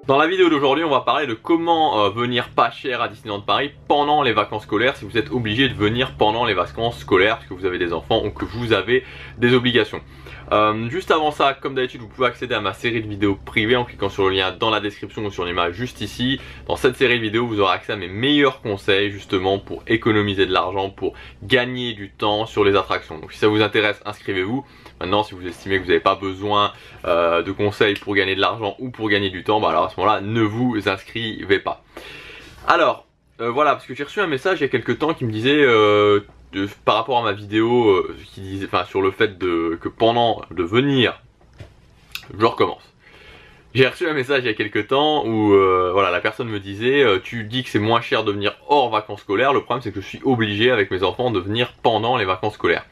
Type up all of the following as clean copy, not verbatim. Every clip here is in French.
Dans la vidéo d'aujourd'hui, on va parler de comment venir pas cher à Disneyland Paris pendant les vacances scolaires, si vous êtes obligé de venir pendant les vacances scolaires parce que vous avez des enfants ou que vous avez des obligations. Juste avant ça, comme d'habitude, vous pouvez accéder à ma série de vidéos privées en cliquant sur le lien dans la description ou sur l'image juste ici. Dans cette série de vidéos, vous aurez accès à mes meilleurs conseils justement pour économiser de l'argent, pour gagner du temps sur les attractions. Donc si ça vous intéresse, inscrivez-vous. Maintenant, si vous estimez que vous n'avez pas besoin de conseils pour gagner de l'argent ou pour gagner du temps, bah alors à ce moment-là, ne vous inscrivez pas. Alors, voilà, parce que j'ai reçu un message il y a quelques temps qui me disait par rapport à ma vidéo qui disait, sur le fait que pendant de venir, je recommence. J'ai reçu un message il y a quelques temps où voilà, la personne me disait tu dis que c'est moins cher de venir hors vacances scolaires, le problème c'est que je suis obligé avec mes enfants de venir pendant les vacances scolaires.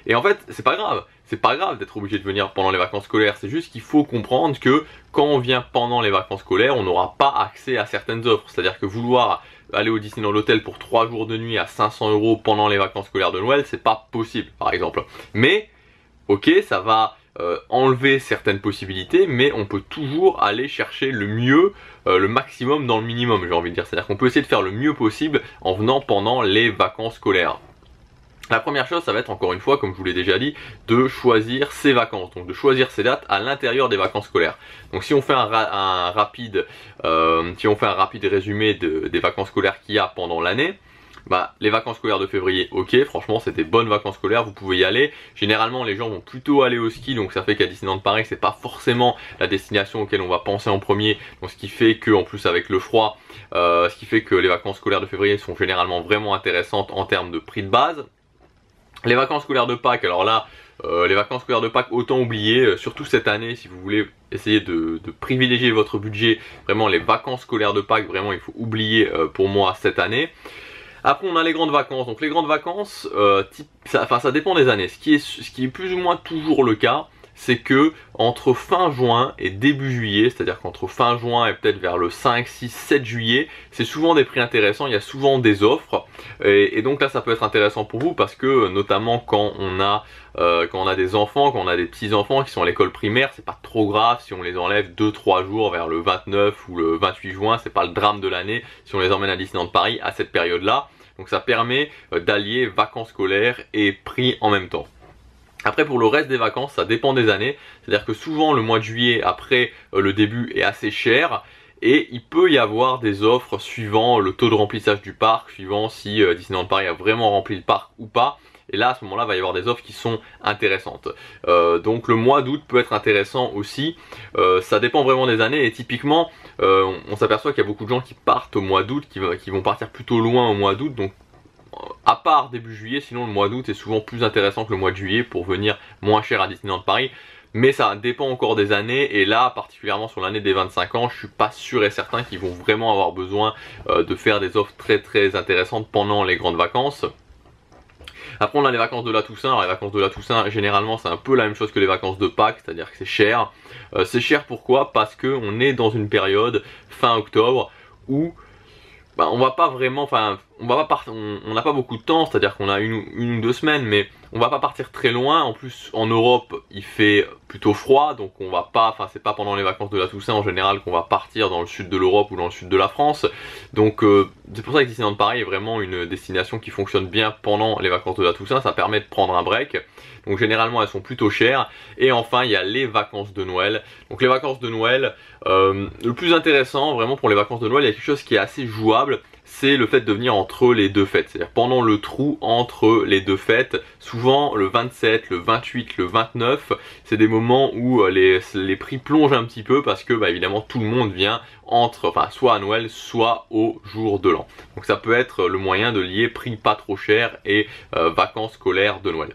Et en fait, c'est pas grave. C'est pas grave d'être obligé de venir pendant les vacances scolaires, c'est juste qu'il faut comprendre que quand on vient pendant les vacances scolaires, on n'aura pas accès à certaines offres. C'est-à-dire que vouloir aller au Disneyland Hotel pour 3 jours de nuit à 500 € pendant les vacances scolaires de Noël, c'est pas possible par exemple. Mais, ok, ça va enlever certaines possibilités, mais on peut toujours aller chercher le mieux, le maximum dans le minimum, j'ai envie de dire. C'est-à-dire qu'on peut essayer de faire le mieux possible en venant pendant les vacances scolaires. La première chose, ça va être encore une fois, comme je vous l'ai déjà dit, de choisir ses vacances, donc de choisir ses dates à l'intérieur des vacances scolaires. Donc si on fait un rapide résumé des vacances scolaires qu'il y a pendant l'année, bah, les vacances scolaires de février, ok, franchement c'est des bonnes vacances scolaires, vous pouvez y aller. Généralement les gens vont plutôt aller au ski, donc ça fait qu'à Disneyland Paris c'est pas forcément la destination auquel on va penser en premier. Donc ce qui fait que, en plus avec le froid, ce qui fait que les vacances scolaires de février sont généralement vraiment intéressantes en termes de prix de base. Les vacances scolaires de Pâques, alors là, les vacances scolaires de Pâques, autant oublier, surtout cette année, si vous voulez essayer de privilégier votre budget, vraiment les vacances scolaires de Pâques, vraiment il faut oublier pour moi cette année. Après on a les grandes vacances, donc les grandes vacances, ça dépend des années. Ce qui est plus ou moins toujours le cas, c'est que entre fin juin et début juillet, c'est-à-dire qu'entre fin juin et peut-être vers le 5, 6, 7 juillet, c'est souvent des prix intéressants, il y a souvent des offres. Et donc là ça peut être intéressant pour vous parce que notamment quand on a des enfants, quand on a des petits-enfants qui sont à l'école primaire, c'est pas trop grave si on les enlève 2-3 jours vers le 29 ou le 28 juin, c'est pas le drame de l'année si on les emmène à Disneyland Paris à cette période-là. Donc ça permet d'allier vacances scolaires et prix en même temps. Après pour le reste des vacances, ça dépend des années, c'est-à-dire que souvent le mois de juillet après le début est assez cher et il peut y avoir des offres suivant le taux de remplissage du parc, suivant si Disneyland Paris a vraiment rempli le parc ou pas. Et là à ce moment-là il va y avoir des offres qui sont intéressantes. Donc le mois d'août peut être intéressant aussi, ça dépend vraiment des années et typiquement on s'aperçoit qu'il y a beaucoup de gens qui partent au mois d'août, qui vont partir plutôt loin au mois d'août, donc à part début juillet, sinon le mois d'août est souvent plus intéressant que le mois de juillet pour venir moins cher à Disneyland Paris. Mais ça dépend encore des années et là particulièrement sur l'année des 25 ans, je suis pas sûr et certain qu'ils vont vraiment avoir besoin de faire des offres très intéressantes pendant les grandes vacances. Après on a les vacances de la Toussaint. Alors les vacances de la Toussaint généralement c'est un peu la même chose que les vacances de Pâques, c'est-à-dire que c'est cher. C'est cher pourquoi? Parce qu'on est dans une période fin octobre où on va pas vraiment, on n'a pas beaucoup de temps, c'est-à-dire qu'on a une ou 2 semaines, mais on va pas partir très loin. En plus en Europe il fait plutôt froid, donc on va pas, c'est pas pendant les vacances de la Toussaint en général qu'on va partir dans le sud de l'Europe ou dans le sud de la France. Donc c'est pour ça que Disneyland Paris est vraiment une destination qui fonctionne bien pendant les vacances de la Toussaint, ça permet de prendre un break. Donc généralement elles sont plutôt chères. Et enfin il y a les vacances de Noël. Donc les vacances de Noël, le plus intéressant vraiment pour les vacances de Noël, il y a quelque chose qui est assez jouable, c'est le fait de venir entre les deux fêtes, c'est-à-dire pendant le trou entre les deux fêtes. Souvent le 27, le 28, le 29, c'est des moments où les prix plongent un petit peu parce que évidemment tout le monde vient soit à Noël, soit au jour de l'an. Donc ça peut être le moyen de lier prix pas trop cher et vacances scolaires de Noël.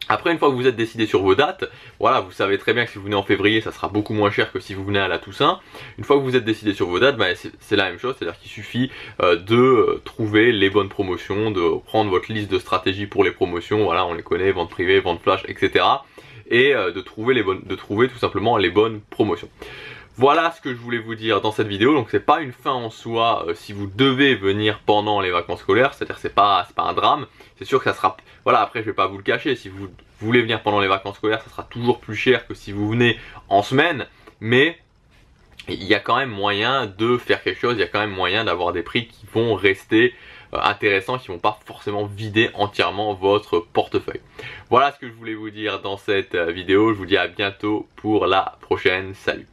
Après une fois que vous êtes décidé sur vos dates, voilà, vous savez très bien que si vous venez en février ça sera beaucoup moins cher que si vous venez à la Toussaint. Une fois que vous êtes décidé sur vos dates, c'est la même chose, c'est à dire qu'il suffit de trouver les bonnes promotions, de prendre votre liste de stratégies pour les promotions, voilà on les connaît, vente privée, vente flash, etc. Et de trouver tout simplement les bonnes promotions. Voilà ce que je voulais vous dire dans cette vidéo. Donc c'est pas une fin en soi si vous devez venir pendant les vacances scolaires, c'est-à-dire c'est pas un drame. C'est sûr que ça sera, voilà, après je vais pas vous le cacher, si vous voulez venir pendant les vacances scolaires ça sera toujours plus cher que si vous venez en semaine, mais il y a quand même moyen de faire quelque chose, il y a quand même moyen d'avoir des prix qui vont rester intéressants, qui vont pas forcément vider entièrement votre portefeuille. Voilà ce que je voulais vous dire dans cette vidéo. Je vous dis à bientôt pour la prochaine. Salut!